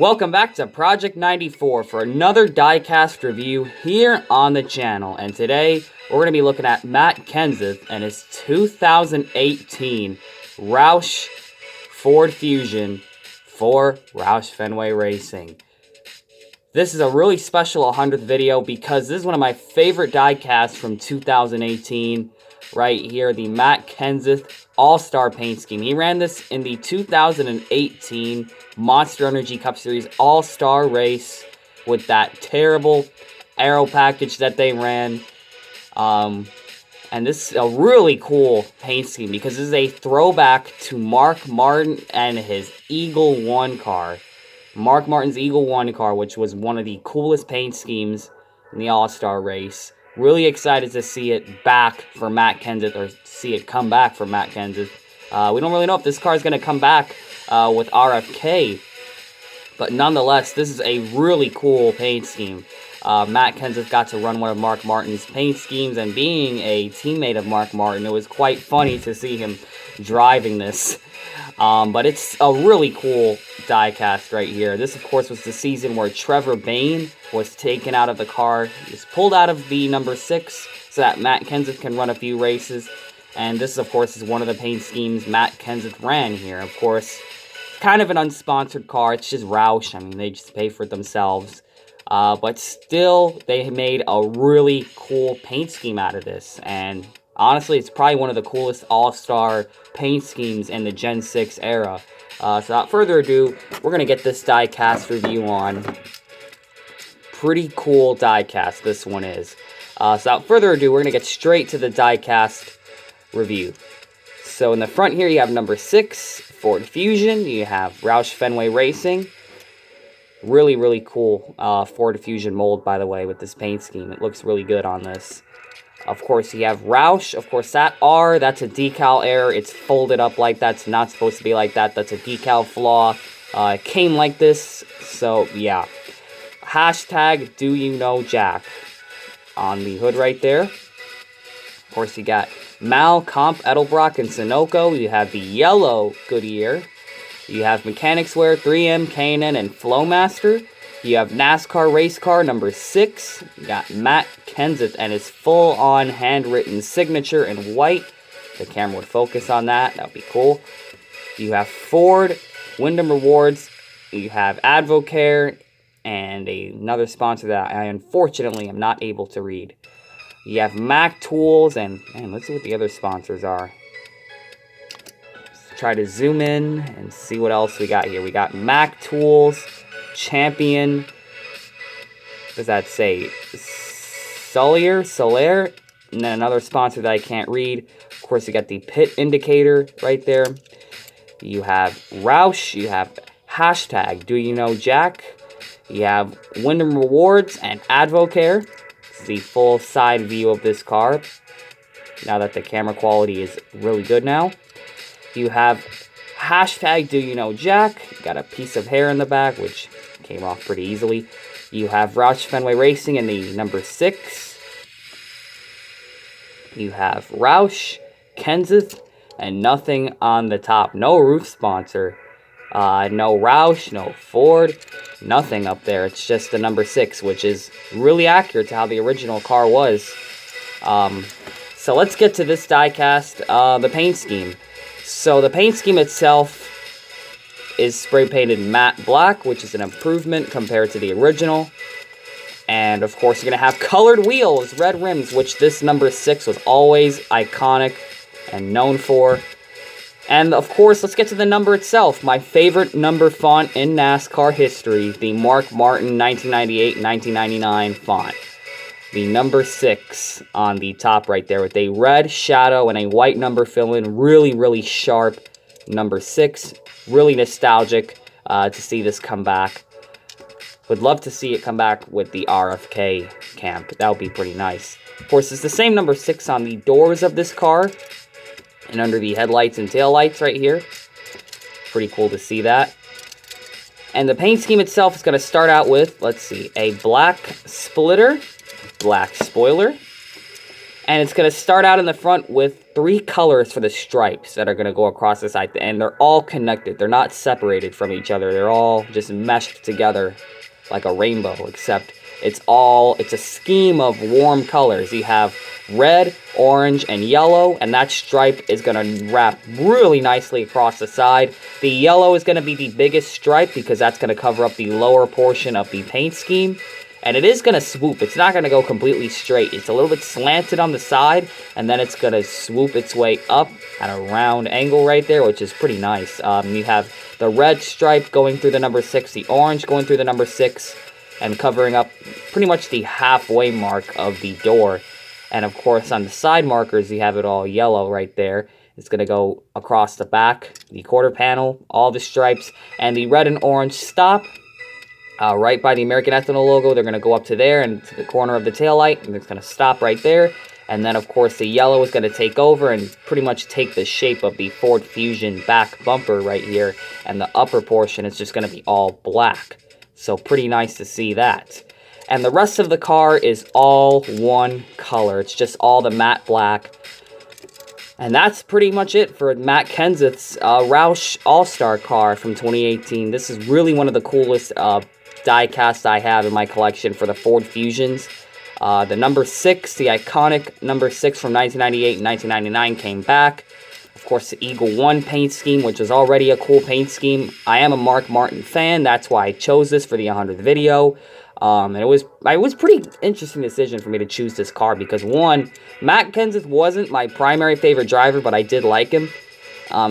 Welcome back to Project 94 for another diecast review here on the channel. And today, we're going to be looking at Matt Kenseth and his 2018 Roush Ford Fusion for Roush Fenway Racing. This is a really special 100th video because this is one of my favorite diecasts from 2018. Right here, the Matt Kenseth All-Star Paint Scheme. He ran this in the 2018 Monster Energy Cup Series All-Star Race with that terrible aero package that they ran. And this is a really cool paint scheme because this is a throwback to Mark Martin and his Eagle 1 car. Mark Martin's Eagle 1 car, which was one of the coolest paint schemes in the All-Star Race. Really excited to see it back for Matt Kenseth, or see it come back for Matt Kenseth. We don't really know if this car is going to come back with RFK, but nonetheless, this is a really cool paint scheme. Matt Kenseth got to run one of Mark Martin's paint schemes, and being a teammate of Mark Martin, it was quite funny to see him driving this. But it's a really cool diecast right here. This, of course, was the season where Trevor Bayne was taken out of the car. He was pulled out of the number 6 so that Matt Kenseth can run a few races. And this, of course, is one of the paint schemes Matt Kenseth ran here. Of course, kind of an unsponsored car. It's just Roush. I mean, they just pay for it themselves. But still, they made a really cool paint scheme out of this. And honestly, it's probably one of the coolest all-star paint schemes in the Gen 6 era. So without further ado, we're going to get this diecast review on. Pretty cool diecast this one is. So without further ado, we're going to get straight to the diecast review. So in the front here, you have number 6, Ford Fusion. You have Roush Fenway Racing. Really, really cool Ford Fusion mold, by the way, with this paint scheme. It looks really good on this. Of course, you have Roush. Of course, that R, that's a decal error. It's folded up like that. It's not supposed to be like that. That's a decal flaw. It came like this, so yeah. Hashtag do you know Jack on the hood right there. Of course, you got Mal, Comp, Edelbrock, and Sunoco. You have the yellow Goodyear. You have Mechanics Wear, 3M, K&N, and Flowmaster. You have NASCAR Race Car number 6. You got Matt Kenseth and his full-on handwritten signature in white. The camera would focus on that. That would be cool. You have Ford, Wyndham Rewards. You have Advocare, and another sponsor that I unfortunately am not able to read. You have Mac Tools, and man, let's see what the other sponsors are. Let's try to zoom in and see what else we got here. We got Mac Tools, Champion, what does that say? Solaire, and then another sponsor that I can't read. Of course, you got the pit indicator right there. You have Roush, you have hashtag do you know Jack, you have Wyndham Rewards and Advocare. It's the full side view of this car, now that the camera quality is really good now. You have hashtag do you know Jack. You got a piece of hair in the back, which came off pretty easily. You have Roush Fenway Racing in the number 6. You have Roush, Kenseth, and nothing on the top. No roof sponsor. No Roush, no Ford, nothing up there. It's just the number 6, which is really accurate to how the original car was. So let's get to this diecast, the paint scheme. So the paint scheme itself is spray painted matte black, which is an improvement compared to the original. And of course, you're going to have colored wheels, red rims, which this number 6 was always iconic and known for. And of course, let's get to the number itself. My favorite number font in NASCAR history, the Mark Martin 1998-1999 font. The number 6 on the top right there with a red shadow and a white number fill-in. Really, really sharp number 6. Really nostalgic to see this come back. Would love to see it come back with the RFK camp. That would be pretty nice. Of course, it's the same number 6 on the doors of this car and under the headlights and taillights right here. Pretty cool to see that. And the paint scheme itself is going to start out with, let's see, a black splitter, black spoiler, And it's going to start out in the front with 3 colors for the stripes that are going to go across the side. And they're all connected. They're not separated from each other. They're all just meshed together like a rainbow, except it's a scheme of warm colors. You have red, orange, and yellow, and that stripe is going to wrap really nicely across the side. The yellow is going to be the biggest stripe because that's going to cover up the lower portion of the paint scheme. And it is going to swoop. It's not going to go completely straight. It's a little bit slanted on the side, and then it's going to swoop its way up at a round angle right there, which is pretty nice. You have the red stripe going through the number 6, the orange going through the number 6, and covering up pretty much the halfway mark of the door. And of course, on the side markers, you have it all yellow right there. It's going to go across the back, the quarter panel, all the stripes, and the red and orange stop. Right by the American Ethanol logo, they're going to go up to there and to the corner of the taillight, and it's going to stop right there. And then, of course, the yellow is going to take over and pretty much take the shape of the Ford Fusion back bumper right here. And the upper portion is just going to be all black. So pretty nice to see that. And the rest of the car is all one color. It's just all the matte black. And that's pretty much it for Matt Kenseth's Roush All-Star car from 2018. This is really one of the coolest die-casts I have in my collection for the Ford Fusions. The number 6, the iconic number 6 from 1998 and 1999 came back. Of course, the Eagle 1 paint scheme, which was already a cool paint scheme. I am a Mark Martin fan. That's why I chose this for the 100th video. And it was pretty interesting decision for me to choose this car because, one, Matt Kenseth wasn't my primary favorite driver, but I did like him.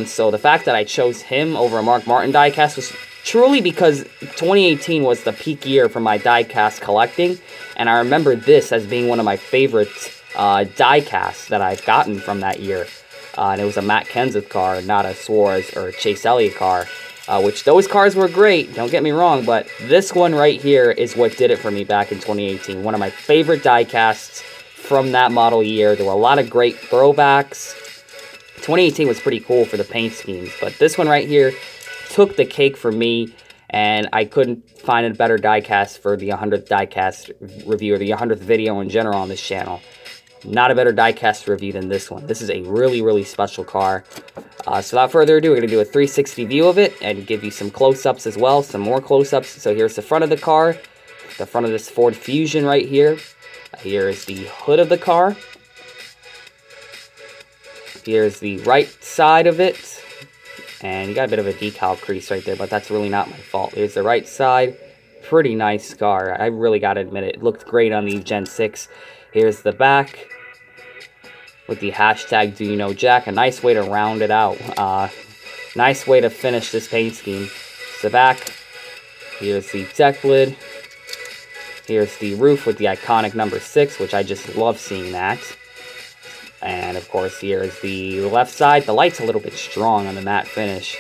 So the fact that I chose him over a Mark Martin diecast was truly because 2018 was the peak year for my diecast collecting, and I remember this as being one of my favorite diecasts that I've gotten from that year. And it was a Matt Kenseth car, not a Suarez or Chase Elliott car, which those cars were great, don't get me wrong, but this one right here is what did it for me back in 2018. One of my favorite diecasts from that model year. There were a lot of great throwbacks. 2018 was pretty cool for the paint schemes, but this one right here took the cake for me, and I couldn't find a better diecast for the 100th diecast review, or the 100th video in general on this channel. Not a better diecast review than this one. This is a really, really special car. So without further ado, we're going to do a 360 view of it and give you some close-ups as well, some more close-ups. So here's the front of the car, the front of this Ford Fusion right here. Here is the hood of the car. Here's the right side of it. And you got a bit of a decal crease right there, but that's really not my fault. Here's the right side. Pretty nice car. I really got to admit it. Looked great on the Gen 6. Here's the back with the hashtag Do You Know Jack. A nice way to round it out. Nice way to finish this paint scheme. It's the back. Here's the deck lid. Here's the roof with the iconic number 6, which I just love seeing that. And, of course, here's the left side. The light's a little bit strong on the matte finish.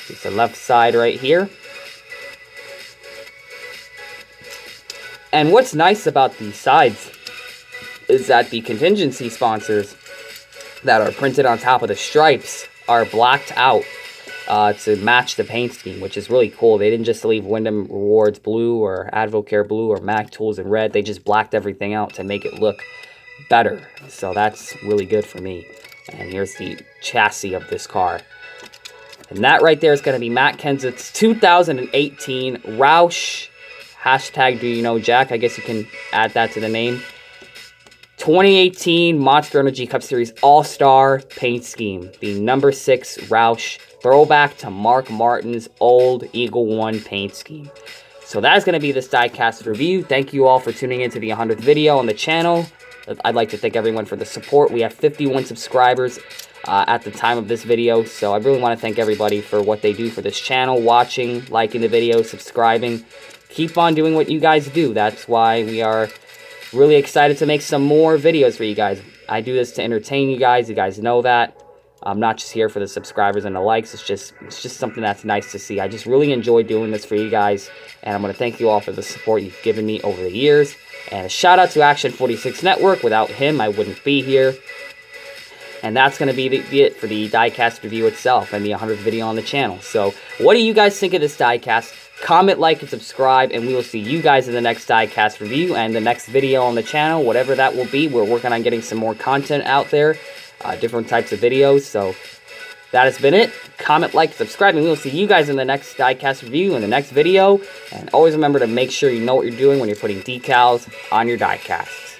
It's the left side right here. And what's nice about these sides is that the contingency sponsors that are printed on top of the stripes are blacked out to match the paint scheme, which is really cool. They didn't just leave Wyndham Rewards blue or Advocare blue or Mac Tools in red. They just blacked everything out to make it look better. So that's really good for me. And here's the chassis of this car. And that right there is going to be Matt Kenseth's 2018 Roush, hashtag Do You Know Jack, I guess you can add that to the name, 2018 Monster Energy Cup Series All-Star paint scheme. The number 6 Roush, throwback to Mark Martin's old Eagle 1 paint scheme. So that is going to be this diecast review. Thank you all for tuning into the 100th video on the channel. I'd like to thank everyone for the support. We have 51 subscribers at the time of this video, so I really want to thank everybody for what they do for this channel, watching, liking the video, subscribing. Keep on doing what you guys do. That's why we are really excited to make some more videos for you guys. I do this to entertain you guys. You guys know that. I'm not just here for the subscribers and the likes. It's just something that's nice to see. I just really enjoy doing this for you guys, and I'm going to thank you all for the support you've given me over the years. And a shout out to Action 46 Network. Without him, I wouldn't be here. And that's going to be it for the diecast review itself and the 100th video on the channel. So what do you guys think of this diecast? comment, like, and subscribe, and we will see you guys in the next Diecast review and the next video on the channel, whatever that will be. We're working on getting some more content out there, different types of videos, so that has been it. Comment, like, subscribe, and we will see you guys in the next Diecast review, in the next video. And always remember to make sure you know what you're doing when you're putting decals on your diecasts.